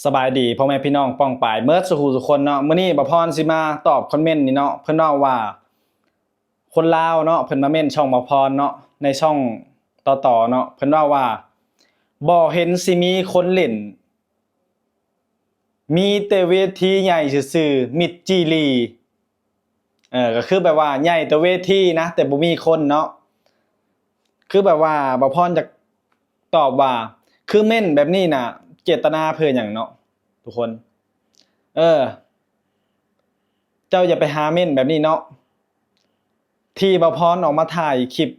สบายดีพ่อแม่พี่น้องป้องปายเมิดสุขุสุคนเนาะมื้อนี้บ่พรสิมาตอบคอมเมนต์นี่เนาะเพิ่นเว้าว่าคนลาวเนาะเพิ่นมาเม้นช่องบ่พรเนาะในช่องต่อๆเนาะเพิ่นเว้าว่าบ่เห็นสิมีคนเล่นมีแต่เวทีใหญ่ซื่อๆมิดจีรีก็คือแบบว่าใหญ่แต่เวทีนะแต่บ่มีคนเนาะคือแบบว่าบ่พรจะตอบว่าคือเม่นแบบนี้น่ะเจตนาเพื่อหยังเนาะทุกคนเออ เจ้าอย่าไปหาเม่นแบบนี้เนาะที่บ่พรออกมาถ่ายคลิป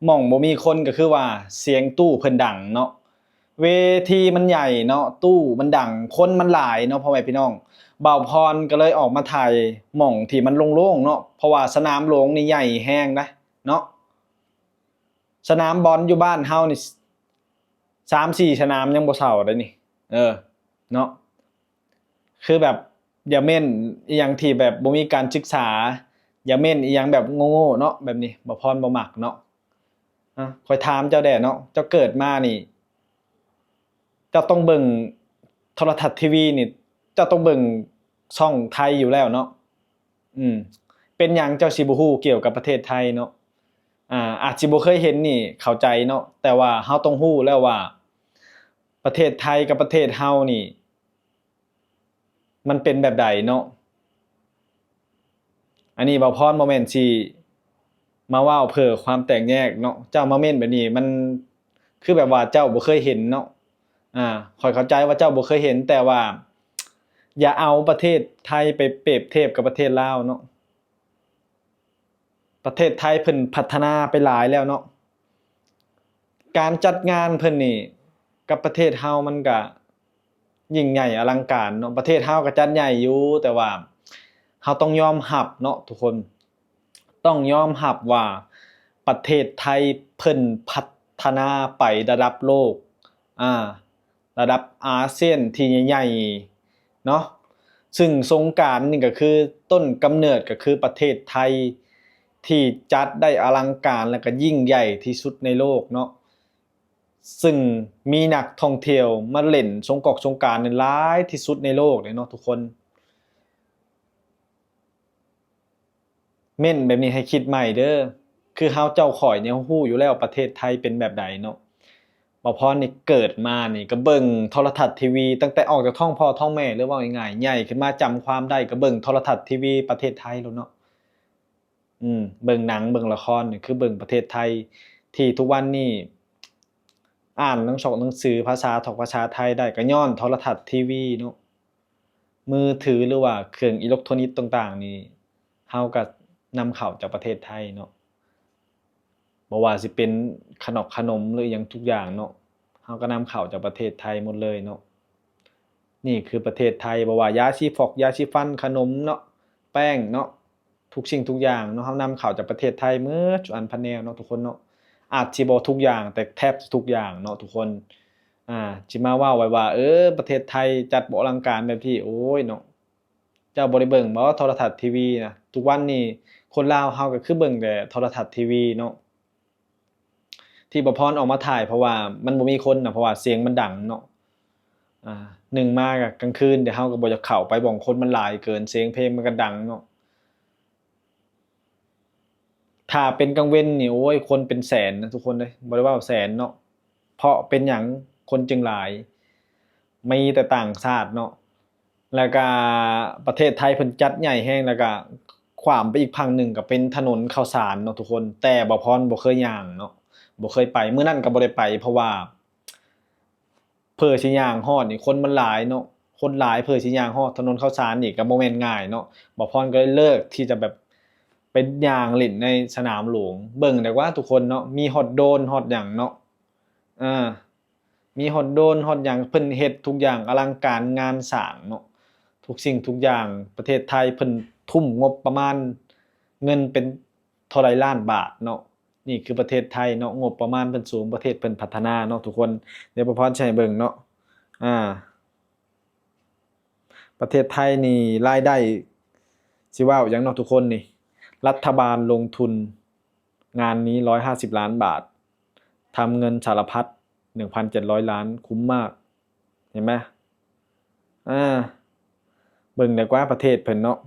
หม่องบ่มีคนก็คือว่าเสียงตู้เพิ่นดังเนาะเวทีมันใหญ่เนาะตู้มันดังคนมันหลายเนาะพ่อแม่พี่น้องบ่าวพรก็เลยออกมาถ่ายหม่องที่มันโล่งๆเนาะเพราะว่าสนามหลวงนี่ใหญ่แฮงนะเนาะสนามบอลอยู่บ้านเฮานี่3-4สนามยังบ่เท่าได้นี่เนาะคือแบบอย่าเม่นอีหยังที่แบบบ่มีการศึกษาอย่าเม่นอีหยังแบบโง่ๆเนาะแบบนี้บ่พรบ่มักเนาะข้อยถามเจ้าแด่เนาะเจ้าเกิดมานี่เจ้าต้องเบิ่งโทรทัศน์ทีวีนี่เจ้าต้องเบิ่งช่องไทยอยู่แล้วเนาะอืมเป็นหยังเจ้าสิบ่ฮู้เกี่ยวกับประเทศไทยเนาะอาจสิบ่เคยเห็นนี่เข้าใจเนาะแต่ว่าเฮาต้องฮู้แล้วว่าประเทศไทยกับประเทศเฮานี่มันเป็นแบบใดเนาะอันนี้บ่พรบ่แม่นสิมาเว้าเพ้อความแตกแยกเนาะเจ้ามาเม้นแบบนี้มันคือแบบว่าเจ้าบ่เคยเห็นเนาะข้อยเข้าใจว่าเจ้าบ่เคยเห็นแต่ว่าอย่าเอาประเทศไทยไปเปรียบเทียบกับประเทศลาวเนาะประเทศไทยเพิ่นพัฒนาไปหลายแล้วเนาะการจัดงานเพิ่นนี่กับประเทศเฮามันก็ยิ่งใหญ่อลังการเนาะประเทศเฮาก็จัดใหญ่อยู่แต่ว่าเฮาต้องยอมรับเนาะทุกคนต้องยอมรับว่าประเทศไทยเพิ่นพัฒนาไประดับโลกอ่าระดับอาเซียนที่ใหญ่ๆเนาะซึ่งสงกรานต์นี่ก็คือต้นกำเนิดก็คือประเทศไทยที่จัดได้อลังการและก็ยิ่งใหญ่ที่สุดในโลกเนาะซึ่งมีนักท่องเที่ยวมาเล่นสงกรานต์นี่หลายที่สุดในโลกเลยเนาะทุกคนเม่นแบบนี้ให้คิดใหม่เด้อคือเฮาเจ้าข้อยเนี่ยฮู้อยู่แล้วประเทศไทยเป็นแบบใดเนาะบ่พรนี่เกิดมานี่ก็เบิ่งโทรทัศน์ทีวีตั้งแต่ออกจากท้องพ่อท้องแม่หรือว่าง่ายๆใหญ่ขึ้นมาจำความได้ก็เบิ่งโทรทัศน์ทีวีประเทศไทยโลดเนาะเบิ่งหนังเบิ่งละครนี่คือเบิ่งประเทศไทยที่ทุกวันนี้อ่านหนังสือภาษาถกภาษาไทยได้ก็ย้อนโทรทัศน์ทีวีเนาะมือถือหรือว่าเครื่องอิเล็กทรอนิกส์ต่างๆนี่เฮาก็นำเข้าจากประเทศไทยเนาะบ่ว่าสิเป็นขนมหรืออิหยังทุกอย่างเนาะเฮาก็นำเข้าจากประเทศไทยหมดเลยเนาะนี่คือประเทศไทยบ่ว่ายาสีฟอกยาสีฟันขนมเนาะแป้งเนาะทุกสิ่งทุกอย่างเนาะเฮานำเข้าจากประเทศไทยหมดทุกอันพันแนวเนาะทุกคนเนาะอาจสิบ่ทุกอย่างแต่แทบจะทุกอย่างเนาะทุกคนสิมาเว้าไว้ว่าประเทศไทยจัดบ่อลังการแบบที่โอ๊ยเนาะเจ้าบ่ได้เบิ่งบ่โทรทัศน์ทีวีน่ะทุกวันนี้คนลาวเฮาก็คือเบิ่งแต่โทรทัศน์ทีวีเนาะ ที่บ่พรออกมาถ่ายเพราะว่ามันบ่มีคนน่ะเพราะว่าเสียงมันดังเนาะหนึ่งมาก็กลางคืนเดี๋ยวเฮาก็บ่อยากเข้าไปหม้องคนมันหลายเกินเสียงเพลงมันก็ดังเนาะถ้าเป็นกลางเว้นนี่โอ๊ยคนเป็นแสนนะทุกคนเอ้ยบ่ได้ว่าแสนเนาะเพราะเป็นหยังคนจึงหลายมีแต่ต่างชาติเนาะแล้วก็ประเทศไทยเพิ่นจัดใหญ่แรงแล้วก็ขว้ามไปอีกฝั่งหนึ่งก็เป็นถนนข้าวสารเนาะทุกคนแต่บ่พรบ่เคยย่างเนาะบ่เคยไปมื้อนั้นก็บ่ได้ไปเพราะว่า เพื่อสิย่างฮอดนี่คนมันหลายเนาะคนหลายเพื่อสิย่างฮอดถนนข้าวสารนี่ก็บ่แม่นง่ายเนาะบ่พรก็เลยเลิกที่จะแบบไปย่างเล่นในสนามหลวงเบิ่งได้ว่าทุกคนเนาะมีฮอดโดรนฮอดหยังเนาะอามีฮอดโดรนฮอดหยังเพิ่นเฮ็ดทุกอย่างอลังการงานสร้างเนาะทุกสิ่งทุกอย่างประเทศไทยเพิ่นทุ่มงบประมาณเงินเป็นเท่าไรล้านบาทเนาะนี่คือประเทศไทยเนาะงบประมาณเพิ่นสูงประเทศเพิ่นพัฒนาเนาะทุกคนเดี๋ยวบ่พรสิให้เบิ่งเนาะ อ่าประเทศไทยนี่รายได้สิเว้าหยังเนาะทุกคนนี่รัฐบาลลงทุนงานนี้150ล้านบาททำเงินสารพัด1,700ล้านคุ้มมากเห็นไหม อ่าเบิ่งดีกว่าประเทศเพิ่นเนาะ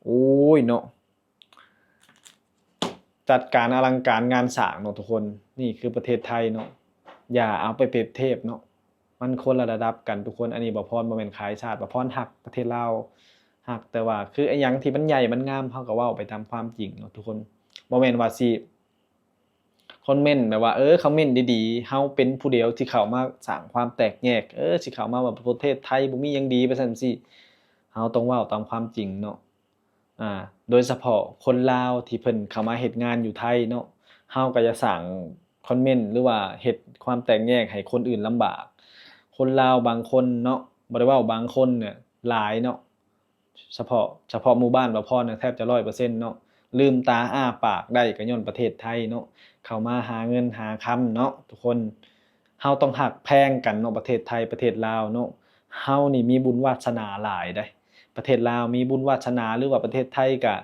โอ้ยเนาะจัดการอลังการงานสร้างเนาะทุกคนนี่คือประเทศไทยเนาะอย่าเอาไปเปรียบเทียบเนาะมันคนละระดับกันทุกคนอันนี้บ่พรบ่แม่นขายชาติบ่พรฮักประเทศลาวฮักแต่ว่าคือไอ้หยังที่มันใหญ่มันงามเฮาก็เว้าไปตามความจริงเนาะทุกคนบ่แม่นว่าสิคอมเมนต์แบบว่าคอมเมนต์ดีๆเฮาเป็นผู้เดียวที่เข้ามาสร้างความแตกแยกสิเข้ามาว่าประเทศไทยบ่มีหยังดีไปซั่นซี้เฮาต้องเว้าตามความจริงเนาะ อ่าโดยเฉพาะคนลาวที่เพิ่นเข้ามาเฮ็ดงานอยู่ไทยเนาะเฮาก็อย่าสร้างคอนเมนต์หรือว่าเฮ็ดความแตกแยกให้คนอื่นลำบากคนลาวบางคนเนาะบ่ได้เว้าบางคนเนี่ยหลายเนาะเฉพาะหมู่บ้านบ่พรเนี่ยแทบจะ100%เนาะลืมตาอ้าปากได้ก็ย้อนประเทศไทยเนาะเข้ามาหาเงินหาคำเนาะทุกคนเฮาต้องฮักแพงกันเนาะประเทศไทยประเทศลาวเนาะเฮานี่มีบุญวาสนาหลายเด้ ประเทศลาวมีบุญวาสนาหรือว่าประเทศไทยก็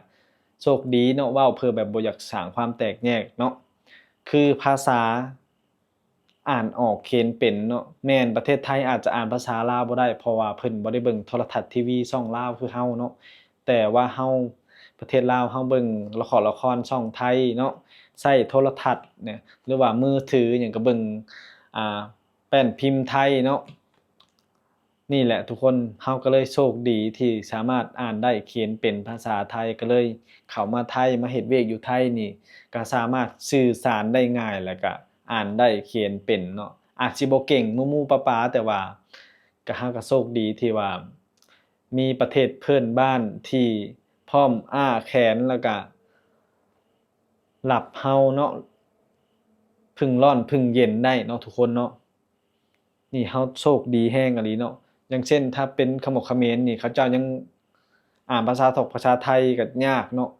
โชคดีเนาะเว้าเพื่อแบบบ่อยากสร้างความแตกแยกเนาะคือภาษาอ่านออกเขียนเป็นเนาะแม่นประเทศไทยอาจจะอ่านภาษาลาวบ่ได้เพราะว่าเพิ่นบ่ได้เบิ่งโทรทัศน์ทีวีช่องลาวคือเฮาเนาะแต่ว่าเฮาประเทศลาวเฮาเบิ่งละครช่องไทยเนาะใช้โทรทัศน์เนี่ยหรือว่ามือถือหยังก็เบิ่งอ่าแป้นพิมพ์ไทยเนาะ นี่แหละทุกคนเราก็เลยโชคดีที่สามารถอ่านได้เขียนเป็นภาษาไทยก็เลยเข้ามาไทยมาเฮ็ดเวียกอยู่ไทยนี่ก็สามารถสื่อสารได้ง่ายแล้วก็อ่านได้เขียนเป็นเนาะอาจสิบ่เก่งหมู่ๆป๊าๆแต่ว่าก็เราก็โชคดีที่ว่ามีประเทศเพื่อนบ้านที่พร้อมอ้าแขนแล้วก็รับเราเนาะพึ่งร้อนพึ่งเย็นได้เนาะทุกคนเนาะ นี่เราโชคดีแรงอีหลีเนาะอย่างเช่นถ้าเป็นขมกเขมรนี่เขาเจ้ายังอ่านภาษาภาษาไทยก็ยากเนาะ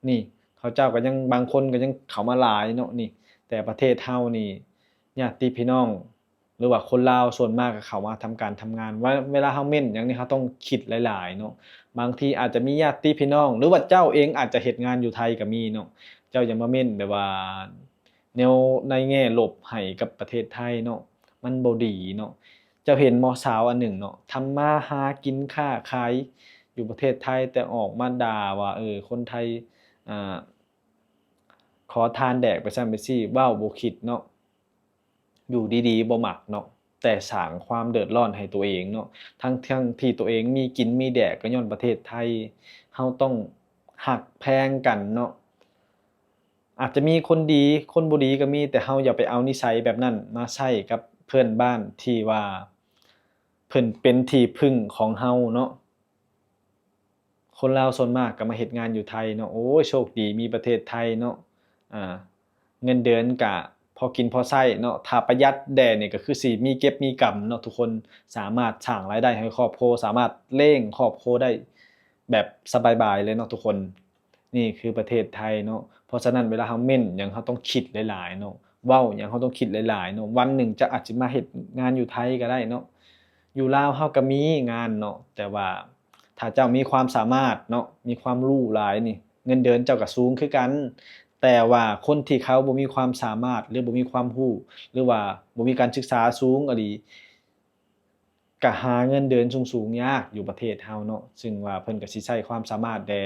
นี่เขาเจ้าก็ยังบางคนก็ยังเข้ามาหลายเนาะนี่แต่ประเทศเรานี่ญาติพี่น้องหรือว่าคนลาวส่วนมากก็เข้ามาทำการทำงานว่าเวลาเราเม้นหยังนี่เราต้องคิดหลายๆเนาะบางทีอาจจะมีญาติพี่น้องหรือว่าเจ้าเองอาจจะเฮ็ดงานอยู่ไทยก็มีเนาะเจ้าอย่ามาเม้นแบบว่าแนวในแง่ลบให้กับประเทศไทยเนาะ มันบ่ดีเนาะเจ้าเห็นหมอสาวอันหนึ่งเนาะทำมาหากินค้าขายอยู่ประเทศไทยแต่ออกมาด่าว่าคนไทยอ่าขอทานแดกไปซั่นไปซี้เว้าบ่คิดเนาะอยู่ดีๆบ่มักเนาะแต่สร้างความเดือดร้อนให้ตัวเองเนาะทั้งๆที่ตัวเองมีกินมีแดกก็ญ้อนประเทศไทยเราต้องรักแพงกันเนาะ อาจจะมีคนดีคนบ่ดีก็มีแต่เราอย่าไปเอานิสัยแบบนั้นมาใช้กับเพื่อนบ้านที่ว่าเพิ่นเป็นที่พึ่งของเราเนาะคนลาวส่วนมากก็มาเฮ็ดงานอยู่ไทยเนาะโอ้ยโชคดีมีประเทศไทยเนาะอ่าเงินเดือนก็พอกินพอใช้เนาะถ้าประหยัดแด่นี่ก็คือสิมีเก็บมีกำเนาะทุกคนสามารถสร้างรายได้ให้ครอบครัวสามารถเลี้ยงครอบครัวได้แบบสบายๆเลยเนาะทุกคน นี่คือประเทศไทยเนาะเพราะฉะนั้นเวลาเราเม้นหยังเราต้องคิดหลายๆเนาะเว้าหยังเราต้องคิดหลายๆเนาะวันหนึ่งจะอาจสิมาเฮ็ดงานอยู่ไทยก็ได้เนาะอยู่ลาวเราก็มีงานเนาะแต่ว่าถ้าเจ้ามีความสามารถเนาะมีความรู้หลายนี่เงินเดือนเจ้าก็สูงคือกันแต่ว่าคนที่เขาบ่มีความสามารถหรือบ่มีความรู้หรือว่าบ่มีการศึกษาสูงอะดีก็หาเงินเดือนสูงๆยากอยู่ประเทศเราเนาะซึ่งว่าเพิ่นก็สิใช้ความสามารถแต่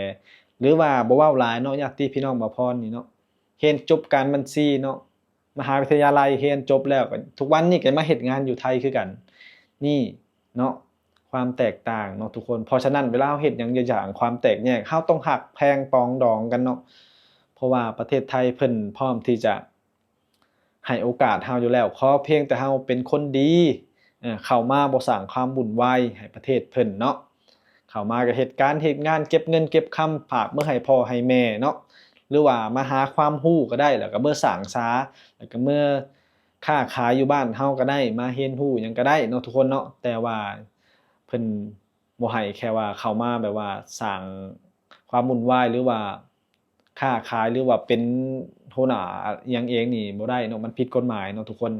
หรือว่าบ่เว้าหลายเนาะญาติพี่น้องบ่พรนี่เนาะเรียนจบการบัญชีเนาะมหาวิทยาลัยเรียนจบแล้วก็ทุกวันนี้ก็มาเฮ็ดงานอยู่ไทยคือกันนี่เนาะความแตกต่างเนาะทุกคนเพราะฉะนั้นเวลาเราเฮ็ดหยังอย่างความแตกแยกเราต้องรักแพงปรองดองกันเนาะเพราะว่าประเทศไทยเพิ่นพร้อมที่จะให้โอกาสเราอยู่แล้วขอเพียงแต่เราเป็นคนดีเข้ามาบ่สร้างความวุ่นวายให้ประเทศเพิ่นเนาะ เข้ามาก็เฮ็ดการเฮ็ดงานเก็บเงินเก็บคำฝากเมื่อให้พ่อให้แม่เนาะหรือว่ามาหาความรู้ก็ได้แล้วก็เมื่อสร้างสาแล้วก็เมื่อค้าขายอยู่บ้านเฮาก็ได้มาเรียนรู้หยังก็ได้เนาะทุกคนเนาะแต่ว่าเพิ่นบ่ให้แค่ว่าเข้ามาแบบว่าสร้างความวุ่นวายหรือว่าค้าขายหรือว่าเป็นหัวหน้าอิหยังเองนี่บ่ได้เนาะมันผิดกฎหมายเนาะทุกคน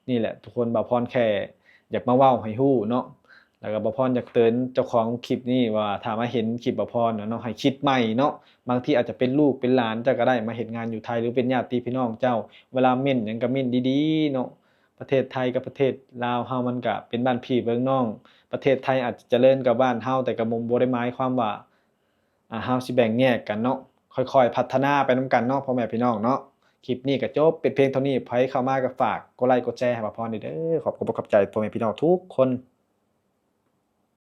นี่แหละทุกคนบ่าวพรแค่อยากมาเว้าให้รู้เนาะ แล้วก็บ่พรอยากเตือนเจ้าของคลิปนี้ว่าถ้ามาเห็นคลิปบ่พรน่ะเนาะให้คิดใหม่เนาะบางทีอาจจะเป็นลูกเป็นหลานเจ้าก็ได้มาเฮ็ดงานอยู่ไทยหรือเป็นญาติพี่น้องเจ้าเวลาเม้นหยังก็เม้นดีๆเนาะประเทศไทยกับประเทศลาวเฮามันก็เป็นบ้านพี่เบิ่งน้องป ประเทศไทยอาจจะเจริญกว่าบ้านเฮาแต่ก็บ่ได้หมายความว่าเฮาสิแบ่งแยกกันเนาะค่อยๆพัฒนาไปนำกันเนาะพ่อแม่พี่น้องเนาะคลิปนี้ก็จบเป็นเพียงเท่านี้ไผเข้ามาก็ฝากกดไลค์กดแชร์ให้บ่าวพรด้วยเด้อขอบคุณขอบใจพ่อแม่พี่น้องทุกคน